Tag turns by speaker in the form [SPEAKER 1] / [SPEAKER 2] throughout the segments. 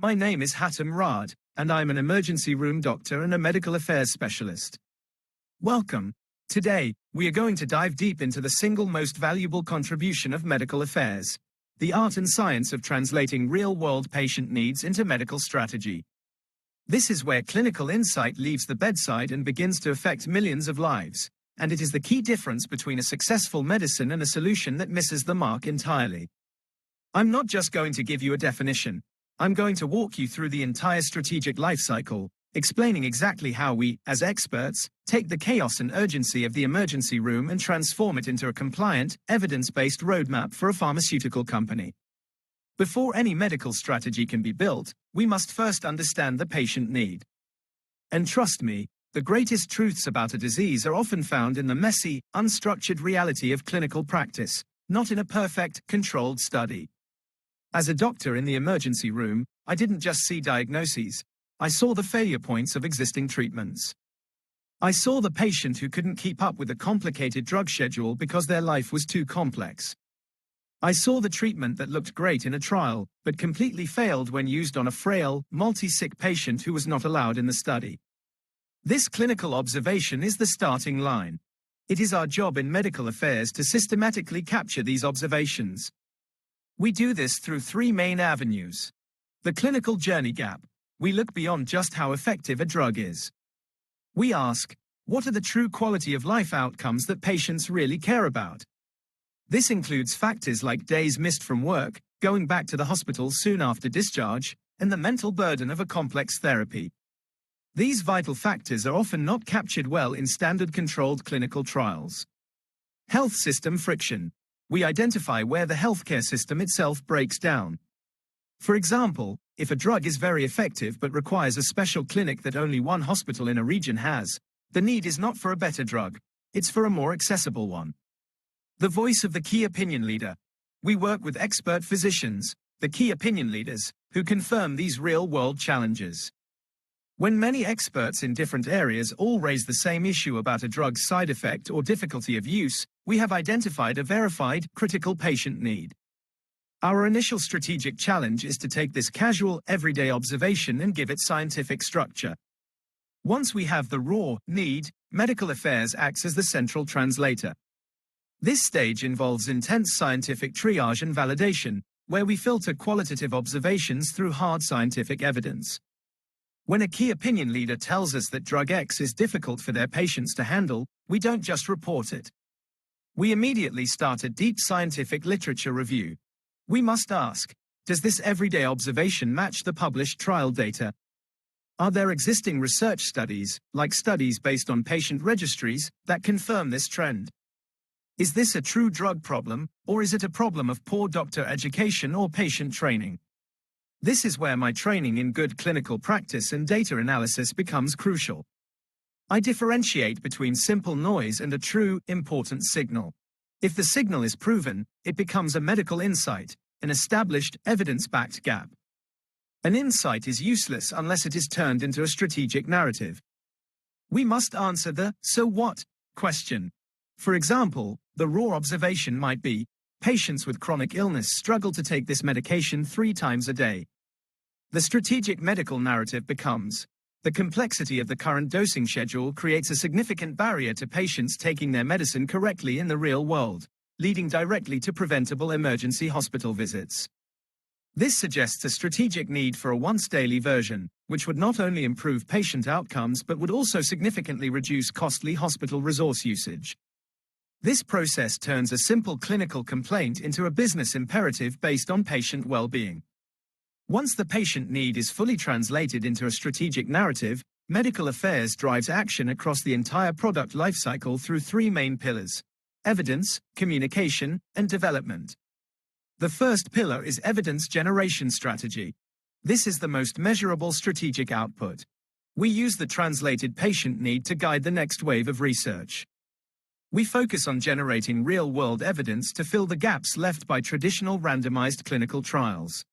[SPEAKER 1] My name is Hatem Rad, and I'm an emergency room doctor and a medical affairs specialist. Welcome. Today, we are going to dive deep into the single most valuable contribution of medical affairs, the art and science of translating real-world patient needs into medical strategy. This is where clinical insight leaves the bedside and begins to affect millions of lives, and it is the key difference between a successful medicine and a solution that misses the mark entirely. I'm not just going to give you a definition. I'm going to walk you through the entire strategic lifecycle, explaining exactly how we, as experts, take the chaos and urgency of the emergency room and transform it into a compliant, evidence-based roadmap for a pharmaceutical company. Before any medical strategy can be built, we must first understand the patient need. And trust me, the greatest truths about a disease are often found in the messy, unstructured reality of clinical practice, not in a perfect, controlled study. As a doctor in the emergency room, I didn't just see diagnoses. I saw the failure points of existing treatments. I saw the patient who couldn't keep up with a complicated drug schedule because their life was too complex. I saw the treatment that looked great in a trial, but completely failed when used on a frail, multi-sick patient who was not allowed in the study. This clinical observation is the starting line. It is our job in medical affairs to systematically capture these observations. We do this through three main avenues. The clinical journey gap. We look beyond just how effective a drug is. We ask, what are the true quality of life outcomes that patients really care about? This includes factors like days missed from work, going back to the hospital soon after discharge, and the mental burden of a complex therapy. These vital factors are often not captured well in standard controlled clinical trials. Health system friction. We identify where the healthcare system itself breaks down. For example, if a drug is very effective but requires a special clinic that only one hospital in a region has, the need is not for a better drug, it's for a more accessible one. The voice of the key opinion leader. We work with expert physicians, the key opinion leaders, who confirm these real-world challenges. When many experts in different areas all raise the same issue about a drug's side effect or difficulty of use, we have identified a verified, critical patient need. Our initial strategic challenge is to take this casual, everyday observation and give it scientific structure. Once we have the raw need, medical affairs acts as the central translator. This stage involves intense scientific triage and validation, where we filter qualitative observations through hard scientific evidence. When a key opinion leader tells us that drug X is difficult for their patients to handle, we don't just report it. We immediately start a deep scientific literature review. We must ask, does this everyday observation match the published trial data? Are there existing research studies, like studies based on patient registries, that confirm this trend? Is this a true drug problem, or is it a problem of poor doctor education or patient training? This is where my training in good clinical practice and data analysis becomes crucial. I differentiate between simple noise and a true, important signal. If the signal is proven, it becomes a medical insight, an established, evidence-backed gap. An insight is useless unless it is turned into a strategic narrative. We must answer the "so what" question. For example, the raw observation might be, patients with chronic illness struggle to take this medication 3 times a day. The strategic medical narrative becomes, the complexity of the current dosing schedule creates a significant barrier to patients taking their medicine correctly in the real world, leading directly to preventable emergency hospital visits. This suggests a strategic need for a once-daily version, which would not only improve patient outcomes but would also significantly reduce costly hospital resource usage. This process turns a simple clinical complaint into a business imperative based on patient well-being. Once the patient need is fully translated into a strategic narrative, medical affairs drives action across the entire product lifecycle through 3 main pillars: evidence, communication, and development. The first pillar is evidence generation strategy. This is the most measurable strategic output. We use the translated patient need to guide the next wave of research. We focus on generating real-world evidence to fill the gaps left by traditional randomized clinical trials.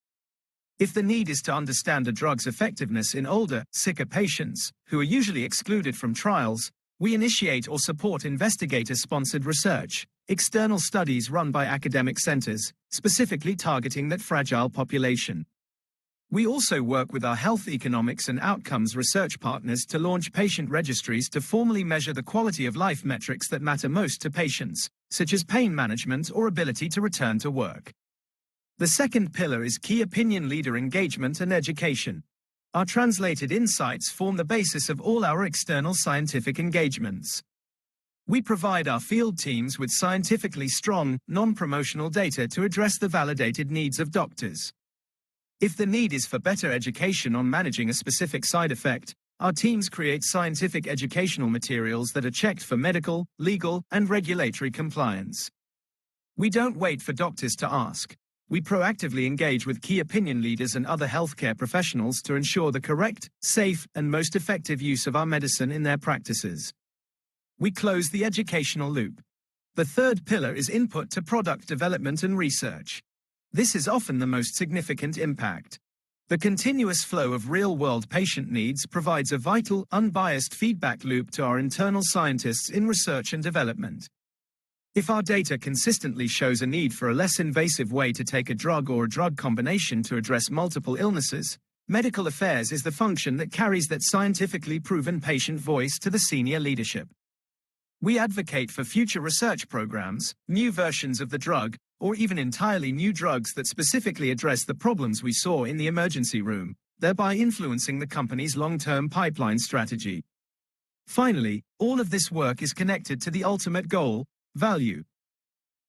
[SPEAKER 1] If the need is to understand a drug's effectiveness in older, sicker patients, who are usually excluded from trials, we initiate or support investigator-sponsored research, external studies run by academic centers, specifically targeting that fragile population. We also work with our health economics and outcomes research partners to launch patient registries to formally measure the quality of life metrics that matter most to patients, such as pain management or ability to return to work. The second pillar is key opinion leader engagement and education. Our translated insights form the basis of all our external scientific engagements. We provide our field teams with scientifically strong, non-promotional data to address the validated needs of doctors. If the need is for better education on managing a specific side effect, our teams create scientific educational materials that are checked for medical, legal, and regulatory compliance. We don't wait for doctors to ask. We proactively engage with key opinion leaders and other healthcare professionals to ensure the correct, safe, and most effective use of our medicine in their practices. We close the educational loop. The third pillar is input to product development and research. This is often the most significant impact. The continuous flow of real-world patient needs provides a vital, unbiased feedback loop to our internal scientists in research and development. If our data consistently shows a need for a less invasive way to take a drug or a drug combination to address multiple illnesses, medical affairs is the function that carries that scientifically proven patient voice to the senior leadership. We advocate for future research programs, new versions of the drug, or even entirely new drugs that specifically address the problems we saw in the emergency room, thereby influencing the company's long-term pipeline strategy. Finally, all of this work is connected to the ultimate goal: value.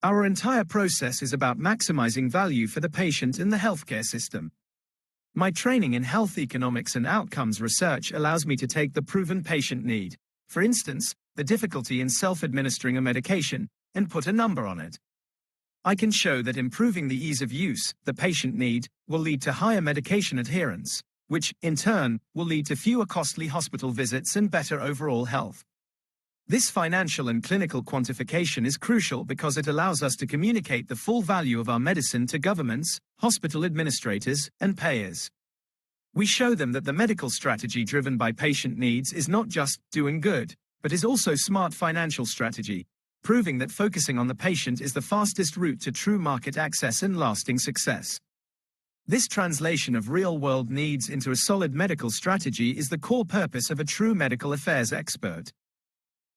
[SPEAKER 1] Our entire process is about maximizing value for the patient and the healthcare system. My training in health economics and outcomes research allows me to take the proven patient need, for instance, the difficulty in self-administering a medication, and put a number on it. I can show that improving the ease of use, the patient need, will lead to higher medication adherence, which, in turn, will lead to fewer costly hospital visits and better overall health. This financial and clinical quantification is crucial because it allows us to communicate the full value of our medicine to governments, hospital administrators, and payers. We show them that the medical strategy driven by patient needs is not just doing good, but is also smart financial strategy, proving that focusing on the patient is the fastest route to true market access and lasting success. This translation of real-world needs into a solid medical strategy is the core purpose of a true medical affairs expert.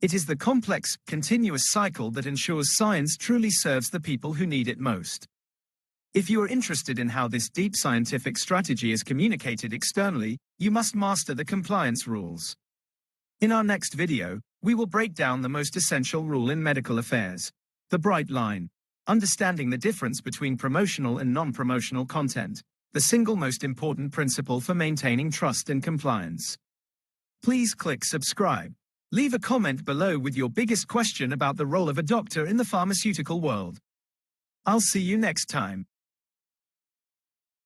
[SPEAKER 1] It is the complex, continuous cycle that ensures science truly serves the people who need it most. If you are interested in how this deep scientific strategy is communicated externally, you must master the compliance rules. In our next video, we will break down the most essential rule in medical affairs: the bright line. Understanding the difference between promotional and non-promotional content, the single most important principle for maintaining trust and compliance. Please click subscribe. Leave a comment below with your biggest question about the role of a doctor in the pharmaceutical world. I'll see you next time.